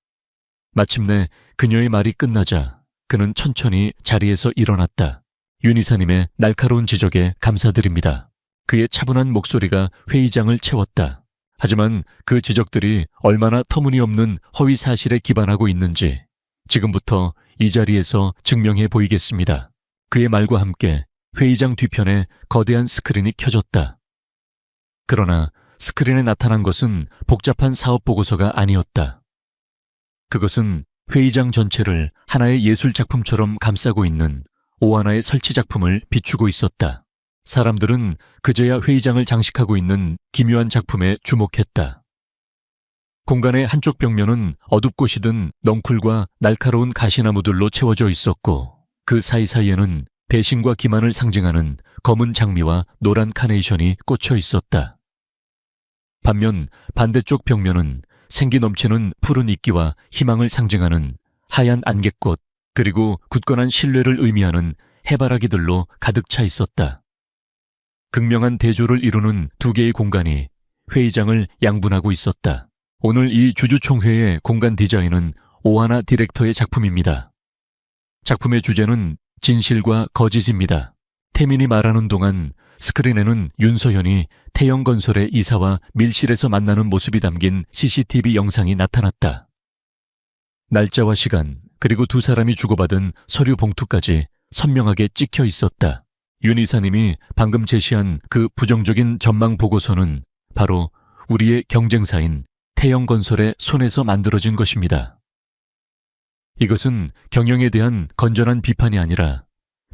마침내 그녀의 말이 끝나자 그는 천천히 자리에서 일어났다. 윤 이사님의 날카로운 지적에 감사드립니다. 그의 차분한 목소리가 회의장을 채웠다. 하지만 그 지적들이 얼마나 터무니없는 허위 사실에 기반하고 있는지 지금부터 이 자리에서 증명해 보이겠습니다. 그의 말과 함께 회의장 뒤편에 거대한 스크린이 켜졌다. 그러나 스크린에 나타난 것은 복잡한 사업 보고서가 아니었다. 그것은 회의장 전체를 하나의 예술 작품처럼 감싸고 있는 오하나의 설치 작품을 비추고 있었다. 사람들은 그제야 회의장을 장식하고 있는 기묘한 작품에 주목했다. 공간의 한쪽 벽면은 어둡고 시든 넝쿨과 날카로운 가시나무들로 채워져 있었고 그 사이사이에는 배신과 기만을 상징하는 검은 장미와 노란 카네이션이 꽂혀 있었다. 반면 반대쪽 벽면은 생기 넘치는 푸른 이끼와 희망을 상징하는 하얀 안개꽃 그리고 굳건한 신뢰를 의미하는 해바라기들로 가득 차 있었다. 극명한 대조를 이루는 두 개의 공간이 회의장을 양분하고 있었다. 오늘 이 주주총회의 공간 디자인은 오하나 디렉터의 작품입니다. 작품의 주제는 진실과 거짓입니다. 태민이 말하는 동안 스크린에는 윤서현이 태영건설의 이사와 밀실에서 만나는 모습이 담긴 CCTV 영상이 나타났다. 날짜와 시간, 그리고 두 사람이 주고받은 서류 봉투까지 선명하게 찍혀 있었다. 윤 이사님이 방금 제시한 그 부정적인 전망 보고서는 바로 우리의 경쟁사인 태영건설의 손에서 만들어진 것입니다. 이것은 경영에 대한 건전한 비판이 아니라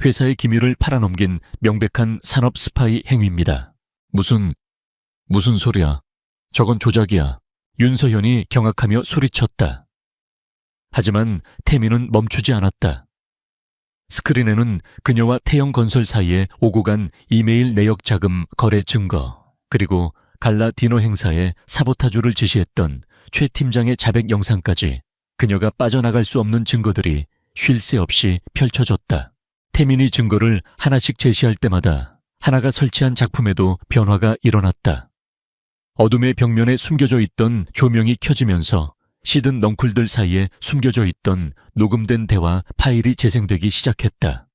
회사의 기밀을 팔아넘긴 명백한 산업 스파이 행위입니다. 무슨 소리야. 저건 조작이야. 윤서현이 경악하며 소리쳤다. 하지만 태민은 멈추지 않았다. 스크린에는 그녀와 태영건설 사이에 오고 간 이메일 내역 자금 거래 증거, 그리고 갈라 디너 행사에 사보타주를 지시했던 최 팀장의 자백 영상까지 그녀가 빠져나갈 수 없는 증거들이 쉴 새 없이 펼쳐졌다. 태민이 증거를 하나씩 제시할 때마다 하나가 설치한 작품에도 변화가 일어났다. 어둠의 벽면에 숨겨져 있던 조명이 켜지면서 시든 넝쿨들 사이에 숨겨져 있던 녹음된 대화 파일이 재생되기 시작했다.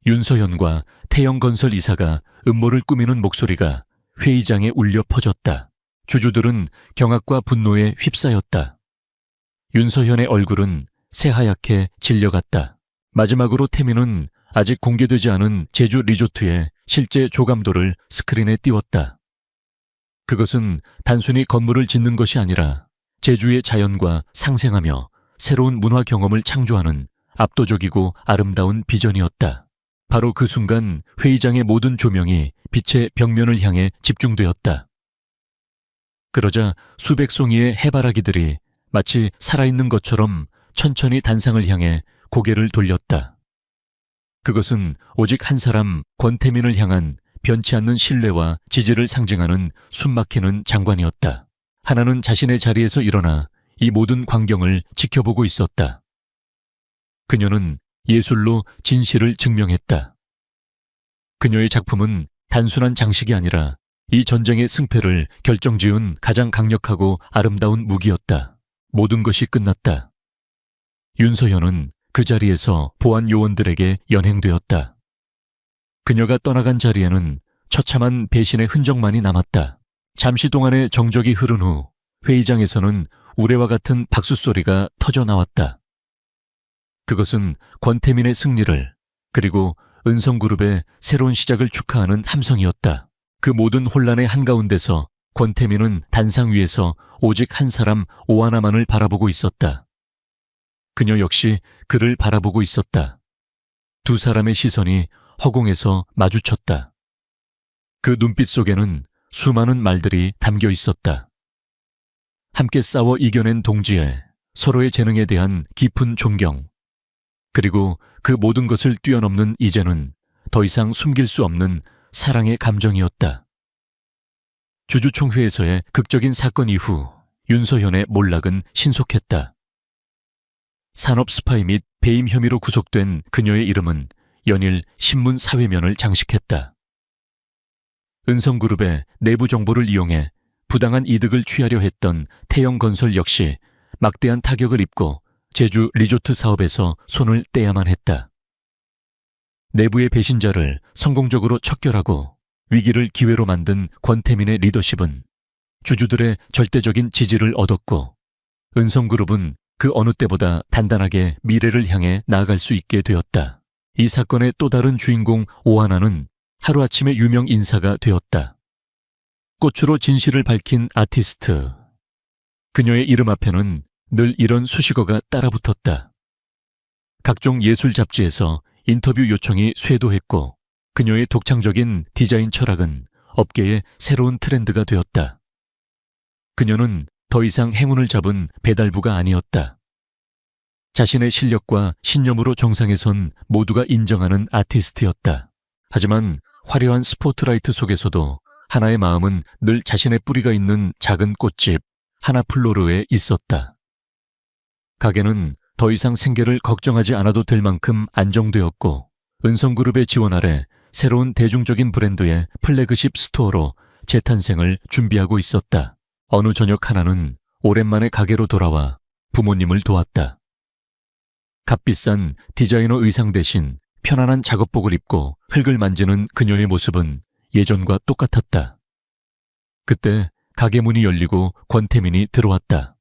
윤서현과 태영건설 이사가 음모를 꾸미는 목소리가 회의장에 울려 퍼졌다. 주주들은 경악과 분노에 휩싸였다. 윤서현의 얼굴은 새하얗게 질려갔다. 마지막으로 태민은 아직 공개되지 않은 제주 리조트의 실제 조감도를 스크린에 띄웠다. 그것은 단순히 건물을 짓는 것이 아니라 제주의 자연과 상생하며 새로운 문화 경험을 창조하는 압도적이고 아름다운 비전이었다. 바로 그 순간 회의장의 모든 조명이 빛의 벽면을 향해 집중되었다. 그러자 수백 송이의 해바라기들이 마치 살아있는 것처럼 천천히 단상을 향해 고개를 돌렸다. 그것은 오직 한 사람 권태민을 향한 변치 않는 신뢰와 지지를 상징하는 숨막히는 장관이었다. 하나는 자신의 자리에서 일어나 이 모든 광경을 지켜보고 있었다. 그녀는 예술로 진실을 증명했다. 그녀의 작품은 단순한 장식이 아니라 이 전쟁의 승패를 결정지은 가장 강력하고 아름다운 무기였다. 모든 것이 끝났다. 윤서현은 그 자리에서 보안 요원들에게 연행되었다. 그녀가 떠나간 자리에는 처참한 배신의 흔적만이 남았다. 잠시 동안의 정적이 흐른 후 회의장에서는 우레와 같은 박수 소리가 터져 나왔다. 그것은 권태민의 승리를, 그리고 은성그룹의 새로운 시작을 축하하는 함성이었다. 그 모든 혼란의 한가운데서 권태민은 단상 위에서 오직 한 사람 오하나만을 바라보고 있었다. 그녀 역시 그를 바라보고 있었다. 두 사람의 시선이 허공에서 마주쳤다. 그 눈빛 속에는 수많은 말들이 담겨 있었다. 함께 싸워 이겨낸 동지애, 서로의 재능에 대한 깊은 존경, 그리고 그 모든 것을 뛰어넘는 이제는 더 이상 숨길 수 없는 사랑의 감정이었다. 주주총회에서의 극적인 사건 이후 윤서현의 몰락은 신속했다. 산업 스파이 및 배임 혐의로 구속된 그녀의 이름은 연일 신문 사회면을 장식했다. 은성그룹의 내부 정보를 이용해 부당한 이득을 취하려 했던 태영건설 역시 막대한 타격을 입고 제주 리조트 사업에서 손을 떼야만 했다. 내부의 배신자를 성공적으로 척결하고 위기를 기회로 만든 권태민의 리더십은 주주들의 절대적인 지지를 얻었고 은성그룹은 그 어느 때보다 단단하게 미래를 향해 나아갈 수 있게 되었다. 이 사건의 또 다른 주인공 오하나는 하루아침에 유명 인사가 되었다. 꽃으로 진실을 밝힌 아티스트. 그녀의 이름 앞에는 늘 이런 수식어가 따라붙었다. 각종 예술 잡지에서 인터뷰 요청이 쇄도했고 그녀의 독창적인 디자인 철학은 업계의 새로운 트렌드가 되었다. 그녀는 더 이상 행운을 잡은 배달부가 아니었다. 자신의 실력과 신념으로 정상에 선 모두가 인정하는 아티스트였다. 하지만 화려한 스포트라이트 속에서도 하나의 마음은 늘 자신의 뿌리가 있는 작은 꽃집 하나플로르에 있었다. 가게는 더 이상 생계를 걱정하지 않아도 될 만큼 안정되었고 은성그룹의 지원 아래 새로운 대중적인 브랜드의 플래그십 스토어로 재탄생을 준비하고 있었다. 어느 저녁 하나는 오랜만에 가게로 돌아와 부모님을 도왔다. 값비싼 디자이너 의상 대신 편안한 작업복을 입고 흙을 만지는 그녀의 모습은 예전과 똑같았다. 그때 가게 문이 열리고 권태민이 들어왔다.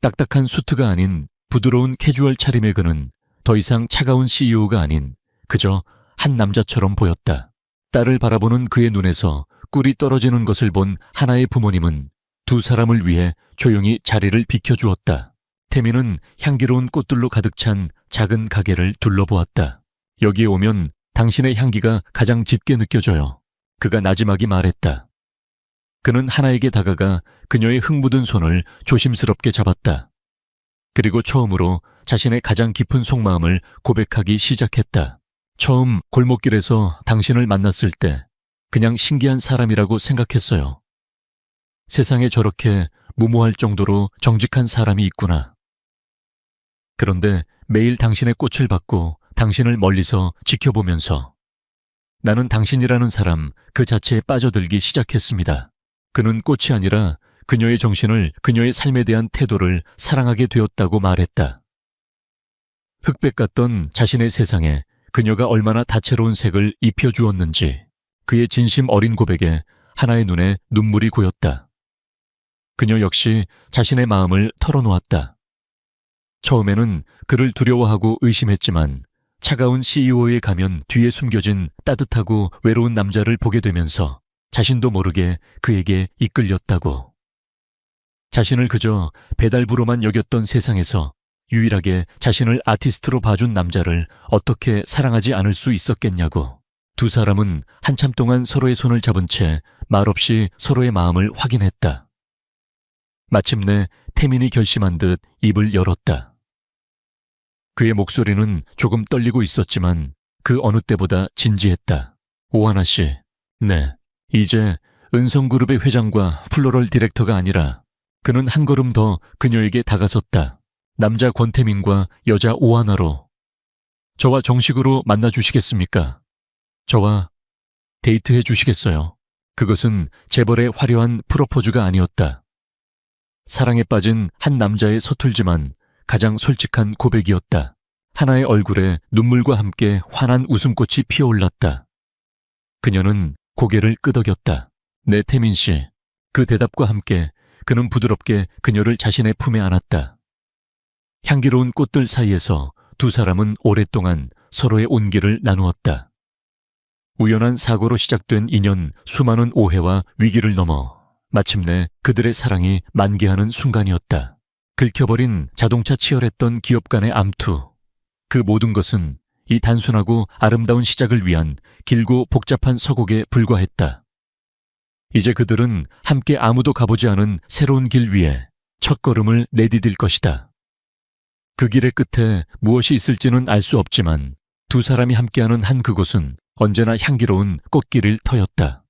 딱딱한 수트가 아닌 부드러운 캐주얼 차림의 그는 더 이상 차가운 CEO가 아닌 그저 한 남자처럼 보였다. 딸을 바라보는 그의 눈에서 꿀이 떨어지는 것을 본 하나의 부모님은 두 사람을 위해 조용히 자리를 비켜주었다. 태민은 향기로운 꽃들로 가득 찬 작은 가게를 둘러보았다. 여기에 오면 당신의 향기가 가장 짙게 느껴져요. 그가 나지막이 말했다. 그는 하나에게 다가가 그녀의 흙 묻은 손을 조심스럽게 잡았다. 그리고 처음으로 자신의 가장 깊은 속마음을 고백하기 시작했다. 처음 골목길에서 당신을 만났을 때 그냥 신기한 사람이라고 생각했어요. 세상에 저렇게 무모할 정도로 정직한 사람이 있구나. 그런데 매일 당신의 꽃을 받고 당신을 멀리서 지켜보면서 나는 당신이라는 사람 그 자체에 빠져들기 시작했습니다. 그는 꽃이 아니라 그녀의 정신을, 그녀의 삶에 대한 태도를 사랑하게 되었다고 말했다. 흑백 같던 자신의 세상에 그녀가 얼마나 다채로운 색을 입혀주었는지 그의 진심 어린 고백에 하나의 눈에 눈물이 고였다. 그녀 역시 자신의 마음을 털어놓았다. 처음에는 그를 두려워하고 의심했지만 차가운 CEO의 가면 뒤에 숨겨진 따뜻하고 외로운 남자를 보게 되면서 자신도 모르게 그에게 이끌렸다고. 자신을 그저 배달부로만 여겼던 세상에서 유일하게 자신을 아티스트로 봐준 남자를 어떻게 사랑하지 않을 수 있었겠냐고. 두 사람은 한참 동안 서로의 손을 잡은 채 말없이 서로의 마음을 확인했다. 마침내 태민이 결심한 듯 입을 열었다. 그의 목소리는 조금 떨리고 있었지만 그 어느 때보다 진지했다. 오하나 씨, 네, 이제 은성그룹의 회장과 플로럴 디렉터가 아니라 그는 한 걸음 더 그녀에게 다가섰다. 남자 권태민과 여자 오하나로 저와 정식으로 만나주시겠습니까? 저와 데이트해 주시겠어요? 그것은 재벌의 화려한 프로포즈가 아니었다. 사랑에 빠진 한 남자의 서툴지만 가장 솔직한 고백이었다. 하나의 얼굴에 눈물과 함께 환한 웃음꽃이 피어올랐다. 그녀는 고개를 끄덕였다. 네, 태민 씨. 그 대답과 함께 그는 부드럽게 그녀를 자신의 품에 안았다. 향기로운 꽃들 사이에서 두 사람은 오랫동안 서로의 온기를 나누었다. 우연한 사고로 시작된 인연, 수많은 오해와 위기를 넘어 마침내 그들의 사랑이 만개하는 순간이었다. 긁혀버린 자동차 치열했던 기업 간의 암투. 그 모든 것은 이 단순하고 아름다운 시작을 위한 길고 복잡한 서곡에 불과했다. 이제 그들은 함께 아무도 가보지 않은 새로운 길 위에 첫걸음을 내디딜 것이다. 그 길의 끝에 무엇이 있을지는 알 수 없지만 두 사람이 함께하는 한 그곳은 언제나 향기로운 꽃길일 터였다.